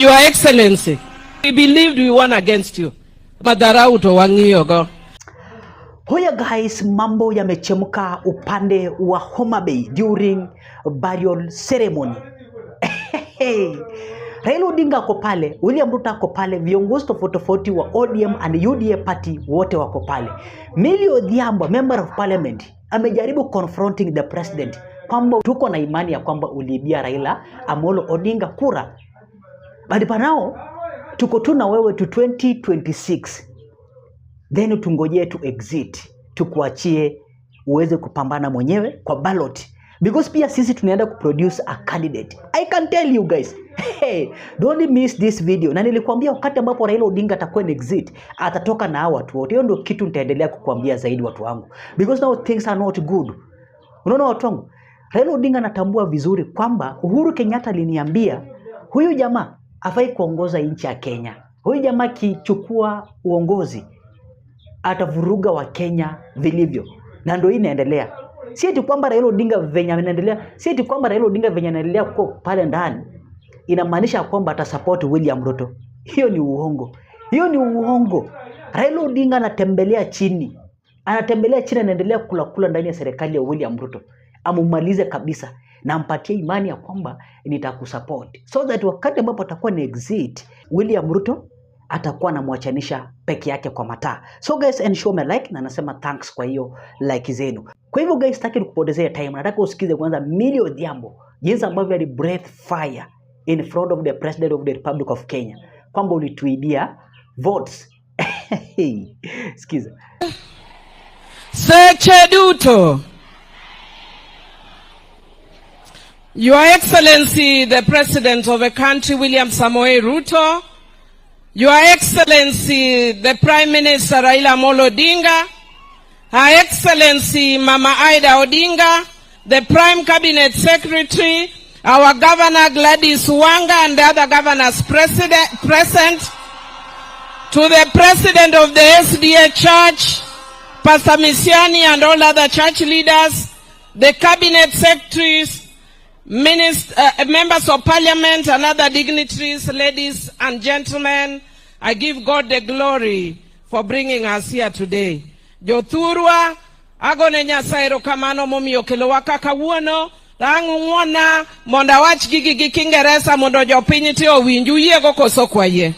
Your Excellency, we believed we won against you. Madharau wangiyogo. Hoya guys, mambo yamechemka upande wa Homabay during burial ceremony. Raila Odinga ako pale, William Ruto ako pale, viongozi tofauti wa ODM and UDA party wote wako pale. Millie Odhiambo, member of parliament, amejaribu confronting the president kwamba tuko na imani ya kwamba uliibia Raila Amolo Odinga kura. But now tuko tu na wewe to 2026. Then tungoje to exit, tukuachie uweze kupambana mwenyewe kwa ballot. Because pia sisi tunaenda kuproduce a candidate. I can tell you guys, hey, don't miss this video. Na nilikwambia wakati ambapo Raila Odinga atakuwa exit, atatoka na hao watu wote. Hiyo ndio kitu nitaendelea kukuambia zaidi watu wangu. Because now things are not good. Unaona watu wangu? Raila Odinga anatambua vizuri kwamba Uhuru Kenyatta aliniambia huyu jamaa hafai kuongoza nchi ya Kenya. Huyu jamaa kichukua uongozi atavuruga wa Kenya vilivyo. Na ndio hii inaendelea. Si eti kwamba Raila Odinga venye anaendelea, si eti kwamba Raila Odinga venye anaendelea kwa pale ndani inamaanisha kwamba atasupport William Ruto. Hiyo ni uongo. Hiyo ni uongo. Raila Odinga anatembelea chini. Anatembelea chini, anaendelea kula ndani ya serikali ya William Ruto. Amumalize kabisa na ampatie imani ya kwamba nitakusupport. So that wakati ambapo atakuwa ni exit, William Ruto atakuwa anamwachanisha peke yake kwa mataa. So guys, ensure me like na nasema thanks kwa hiyo like zenu. Kwa hivyo guys, sitaki nikupotezea time. Nataka usikize kwanza Millie Odhiambo jinsi ambavyo ali breathe fire in front of the president of the Republic of Kenya kwamba ulituibia votes. Sikiza. Secheduto. Your Excellency, the President of a country, William Samoei Ruto, Your Excellency, the Prime Minister, Raila Amolo Odinga, Her Excellency, Mama Ida Odinga, the Prime Cabinet Secretary, our Governor Gladys Wanga and the other governors present, to the President of the SDA Church, Pastor Misiani and all other church leaders, the Cabinet Secretaries, members of Parliament and other dignitaries, ladies and gentlemen, I give God the glory for bringing us here today. Jothurwa, agone nyasaye erokamano momiyo kelowa kaka wuono, rang'uona mondo awach gigi gi Kingeresa mondo jopiny te owinj, uyiego koso kwaye.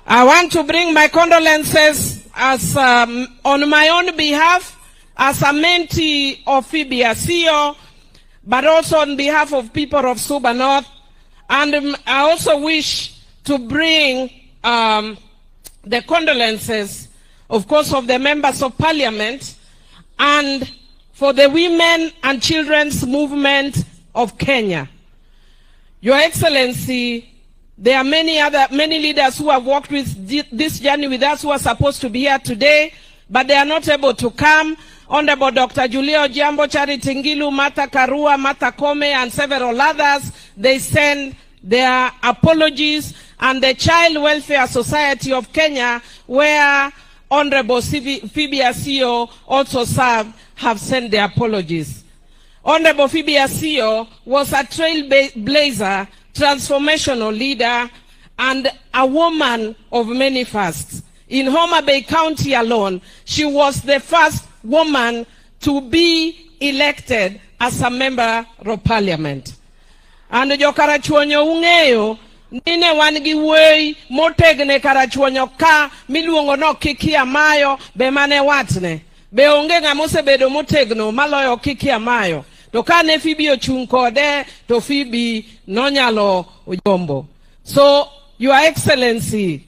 I want to bring my condolences as on my own behalf as a mentee of Phoebe Asio, but also on behalf of people of Suba North. And I also wish to bring the condolences, of course, of the members of Parliament and for the women and children's movement of Kenya. Your Excellency, there are many leaders who have walked with this journey with us who are supposed to be here today, but they are not able to come. Honorable Dr. Julia Odhiambo, Charity Ngilu, Martha Karua, Martha Kome, and several others, they send their apologies. And the Child Welfare Society of Kenya, where Honorable Phoebe Asio also served, have sent their apologies. Honorable Phoebe Asio was a trailblazer, transformational leader, and a woman of many firsts. In Homabay County alone, she was the first woman to be elected as a member of Parliament. And jokarachuonyo ung'eyo nine wan gi wuoyi motegne karachuonyo ka miluongo no Kiki Amayo be mane watne. Be onge ng'ama osebedo motegno maloyo Kiki Amayo. To kane Phoebe ochung' kode, to Phoebe nonyalo ojombo. So, Your Excellency,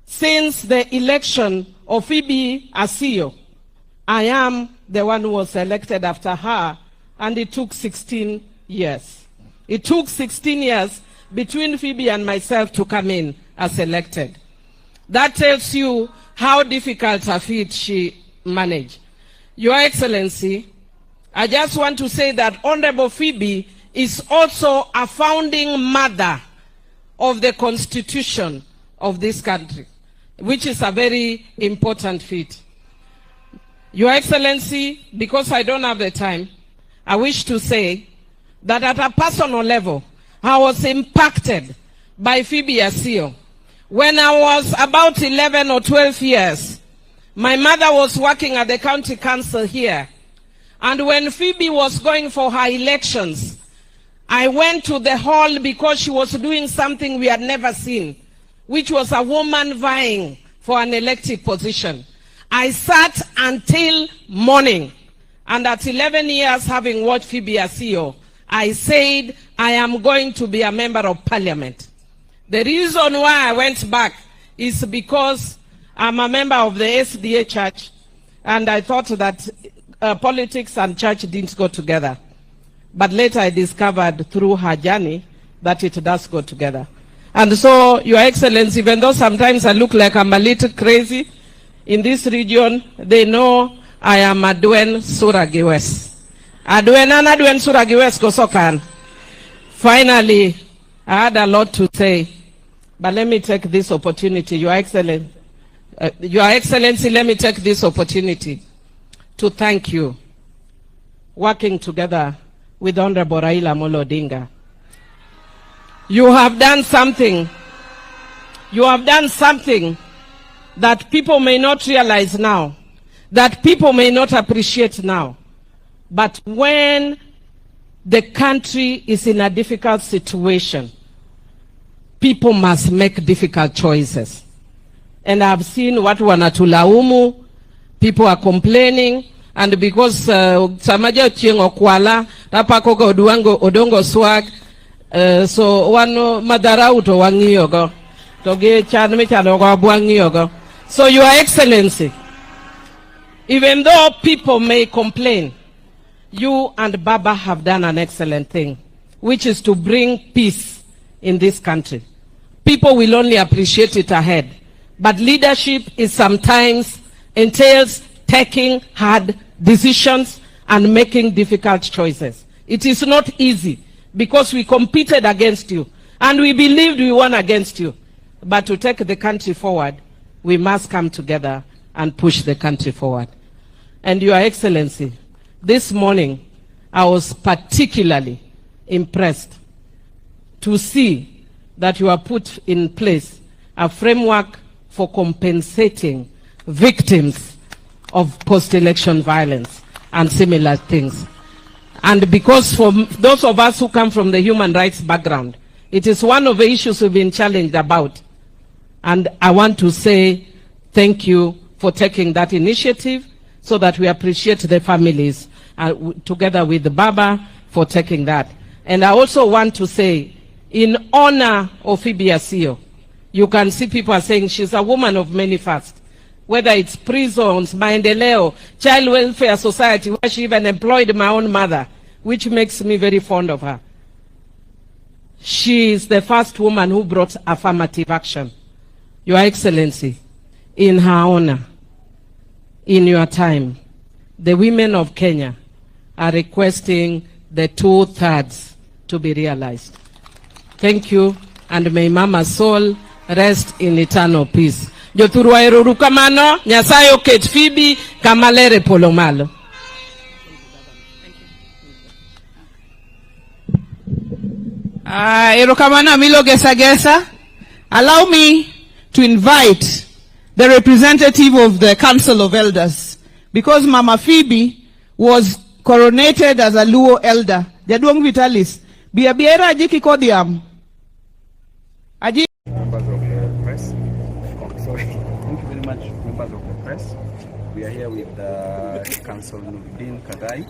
since the election of Phoebe Asio, I am the one who was elected after her, and it took 16 years. It took 16 years between Phoebe and myself to come in as elected. That tells you how difficult a feat she managed. Your Excellency, I just want to say that Honorable Phoebe is also a founding mother of the Constitution of this country, which is a very important feat. Your Excellency, because I don't have the time, I wish to say that at a personal level, I was impacted by Phoebe Asio. When I was about 11 or 12 years, my mother was working at the county council here. And when Phoebe was going for her elections, I went to the hall because she was doing something we had never seen, which was a woman vying for an elected position. I sat until morning, and at 11 years, having watched Phoebe Asio, I said, I am going to be a member of parliament. The reason why I went back is because I'm a member of the SDA church, and I thought that politics and church didn't go together. But later I discovered through her journey that it does go together. And so, Your Excellency, even though sometimes I look like I'm a little crazy, in this region, they know I am Adwen Suragiwes. Adwen and Adwen Suragiwes Kosokan. Finally, I had a lot to say, but let me take this opportunity, Your Excellency, let me take this opportunity to thank you, working together with Honorable Raila Amolo Odinga. You have done something. You have done something that people may not realize now, that people may not appreciate now. But when the country is in a difficult situation, people must make difficult choices. And I've seen what wanatulaumu, people are complaining, and because samaja chingo kwala, tapako odongo swag, so wano madarauto wangiyogo, toge chanme chanogo buangiyogo. So Your Excellency, even though people may complain, you and Baba have done an excellent thing, which is to bring peace in this country. People will only appreciate it ahead. But leadership is sometimes entails taking hard decisions and making difficult choices. It is not easy because we competed against you and we believed we won against you. But to take the country forward, we must come together and push the country forward. And Your Excellency, this morning, I was particularly impressed to see that you have put in place a framework for compensating victims of post-election violence and similar things. And because for those of us who come from the human rights background, it is one of the issues we've been challenged about. And I want to say thank you for taking that initiative so that we appreciate the families together with the Baba for taking that. And I also want to say, in honor of Phoebe Asio, you can see people are saying she's a woman of many fasts. Whether it's prisons, Maendeleo, Child Welfare Society, where she even employed my own mother, which makes me very fond of her. She is the first woman who brought affirmative action. Your Excellency, in her honor, in your time, the women of Kenya are requesting the 2/3 to be realized. Thank you, and may Mama's soul rest in eternal peace. Joturwa erurukamano, nyasayo ket Phoebe kamalere polomalo. Erukamano Milo Gesa Gesa. Allow me to invite the representative of the Council of Elders, because Mama Phoebe was coronated as a Luo elder. Jaduong Vitalis. Biabiera ajiki kodiam. Aji. Members of the press. Oh, sorry. Thank you very much, members of the press. We are here with Council Nurdin Kadai,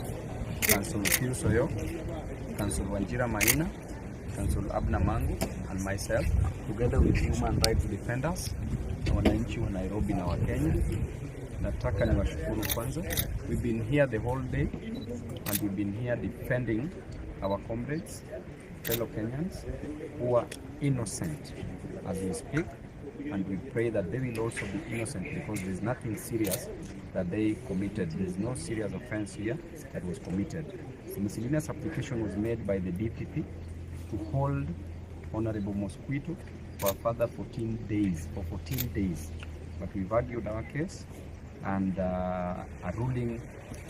Council Phil Soyo, Council Wanjira Maina, Council Abna Mangu, and myself, together with human rights defenders na wananchi wa Nairobi na wa Kenya. Nataka niwashukuru kwanza. We've been here the whole day and we've been here defending our comrades, fellow Kenyans who are innocent as we speak, and we pray that they will also be innocent because there's nothing serious that they committed. There's no serious offense here that was committed. The miscellaneous application was made by the DPP to hold Honorable Mosquito for a further 14 days. But we've argued our case, and a ruling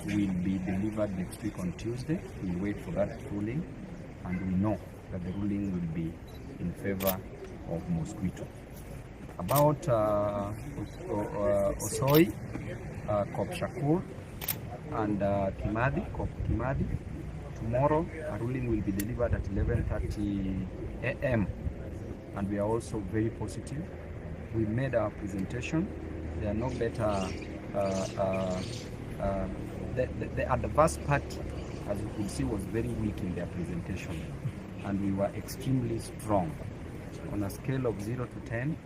will be delivered next week on Tuesday. We'll wait for that ruling, and we know that the ruling will be in favor of mosquito. About Osoi, Kopshakur, and Kimadi. Tomorrow, a ruling will be delivered at 11:30 a.m. and we are also very positive. We made our presentation. There are no better. The adverse party, as you could see, was very weak in their presentation, and we were extremely strong. On a scale of 0 to 10,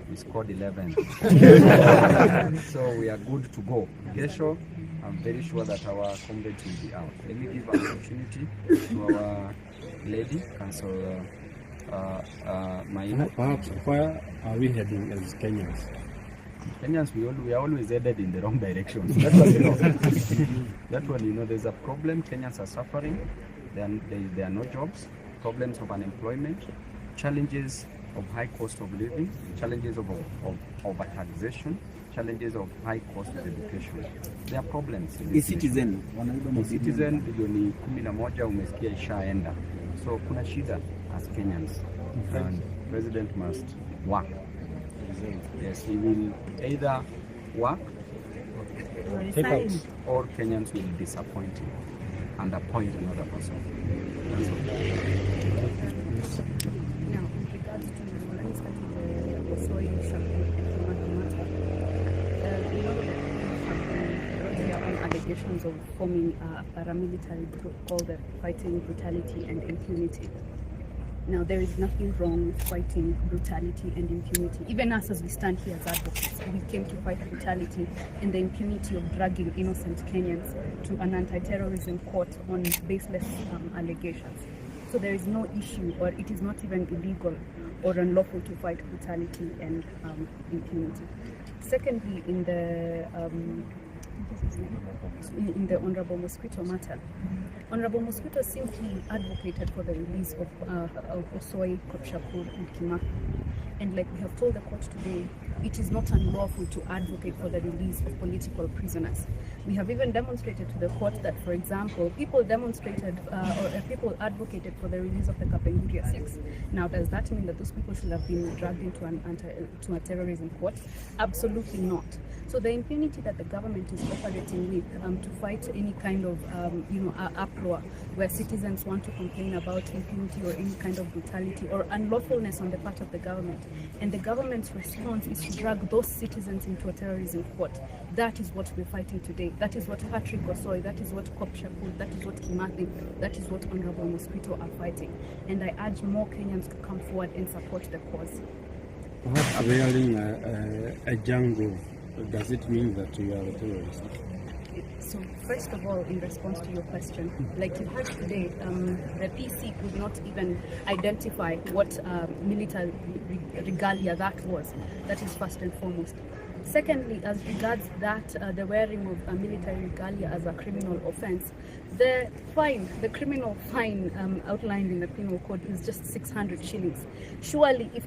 we scored 11. So we are good to go. Kesho, I'm very sure that our comrades will be out. Let me give an opportunity to our lady, Council Maina. Perhaps where are we heading as Kenyans? Kenyans, we are always headed in the wrong direction. So that one, you know. That one, you know, there's a problem. Kenyans are suffering. There are no jobs, problems of unemployment, challenges of high cost of living, challenges of overtaxation, challenges of high cost of education. There are problems. Citizen bilioni 11 umesikia ishaenda. So kuna shida as Kenyans. And President must work. Yes, he will either work or Kenyans will disappoint him and appoint another person. That's all. Now, with regards to the Osoi matter, we know that there are allegations of forming a paramilitary group called the Fighting Brutality and Impunity. Now, there is nothing wrong with fighting brutality and impunity. Even us, as we stand here as advocates, we came to fight brutality and the impunity of dragging innocent Kenyans to an anti-terrorism court on baseless allegations. So there is no issue, or it is not even illegal or unlawful to fight brutality and impunity. Secondly, in the Honorable Mosquito matter, Honorable Mosquito simply advocated for the release of Osoi, Kopshakur, and Kimaki. And like we have told the court today, it is not unlawful to advocate for the release of political prisoners. We have even demonstrated to the court that, for example, people advocated for the release of the Kapenguria 6. Now, does that mean that those people should have been dragged into a terrorism court? Absolutely not. So the impunity that the government is operating with to fight any kind of uproar where citizens want to complain about impunity or any kind of brutality or unlawfulness on the part of the government, and the government's response is to drag those citizens into a terrorism court. That is what we're fighting today. That is what Patrick Osoi, that is what Kopshakur, that is what Kimaki, that is what Honorable Mosquito are fighting. And I urge more Kenyans to come forward and support the cause. Perhaps wearing a jungle, does it mean that you are a terrorist? So first of all, in response to your question, like you heard today, the PC could not even identify what military regalia that was. That is first and foremost. Secondly, as regards that the wearing of a military regalia as a criminal offense, the criminal fine outlined in the penal code is just 600 shillings. Surely, if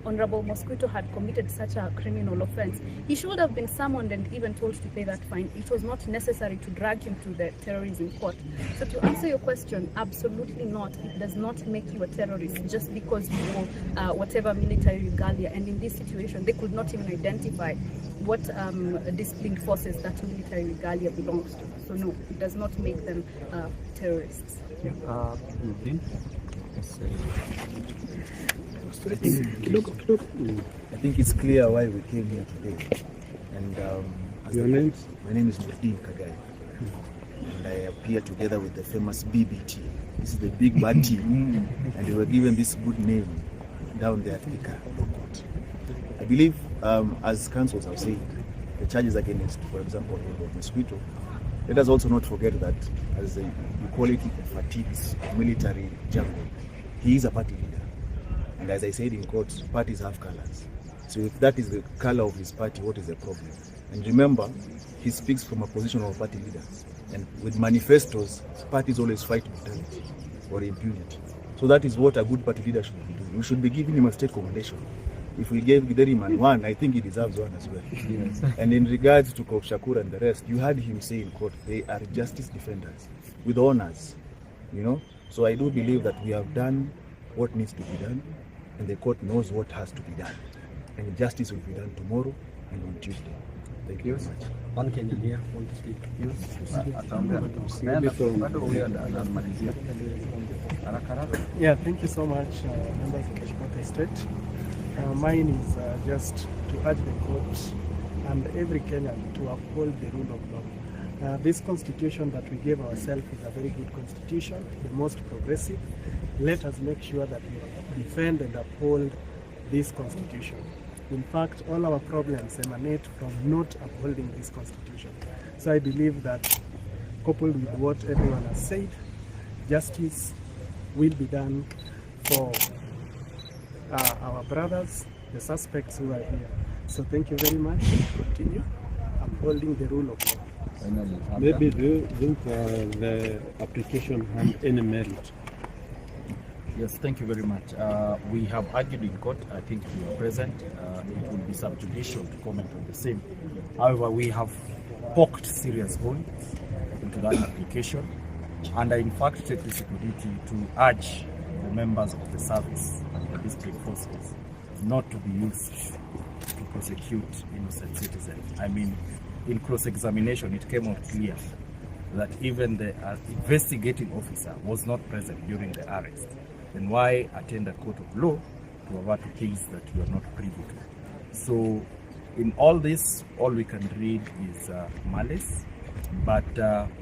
Honorable Mosquito had committed such a criminal offense, he should have been summoned and even told to pay that fine. It was not necessary to drag him to the terrorism court. So to answer your question, absolutely not. It does not make you a terrorist just because you wore whatever military regalia. And in this situation, they could not even identify what disciplined forces that military regalia belongs to. So no, it does not make them terrorists. I think it's clear why we came here today. And your names? My name is Millie and I appear together with the famous BBT. This is the big bad team, and they were given this good name down there at Thika Law Court. I believe, as councils have said, the charges against, for example, Mosquito, let us also not forget that, as you call it, fatigues military jungle, he is a party leader. And as I said in court, parties have colors. So if that is the color of his party, what is the problem? And remember, he speaks from a position of a party leader. And with manifestos, parties always fight brutality or impunity. So that is what a good party leader should be doing. We should be giving him a state commendation. If we gave Gideriman one, I think he deserves one as well. Yes. And in regards to Kopshakur and the rest, you heard him say in court, they are justice defenders with honors, So I do believe that we have done what needs to be done. and the court knows what has to be done. And justice will be done tomorrow and on Tuesday. Thank you very much. One Kenyan here want to speak. Yeah, thank you so much, members of the Court State. Mine is just to urge the court and every Kenyan to uphold the rule of law. This constitution that we gave ourselves is a very good constitution, the most progressive. Let us make sure that we defend and uphold this constitution. In fact, all our problems emanate from not upholding this constitution. So I believe that, coupled with what everyone has said, justice will be done for our brothers, the suspects who are here. So thank you very much. Continue upholding the rule of law. Maybe do you think the application had any merit? Yes, thank you very much. We have argued in court. I think you are present. It will be subjudicial to comment on the same. However, we have poked serious holes into that application, and I in fact take this opportunity to urge the members of the service and the district forces not to be used to prosecute innocent citizens. I mean, in cross-examination, it came out clear that even the investigating officer was not present during the arrest. Then why attend a court of law to avert things that you are not privy to? So in all this, all we can read is malice, but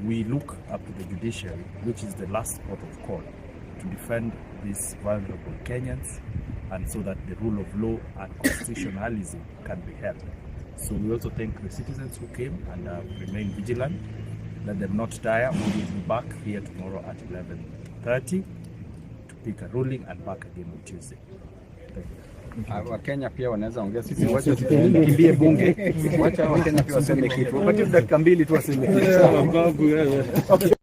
we look up to the judiciary, which is the last port of call, to defend these vulnerable Kenyans, and so that the rule of law and constitutionalism can be held. So we also thank the citizens who came and remain vigilant. Let them not tire. We will be back here tomorrow at 11:30. Pick a ruling and back again on Tuesday. Wakenya pia wanaweza ongea, sisi wacha tukimbie bunge, wacha Wakenya pia waseme kitu, wakati dakika mbili tu waseme kitu.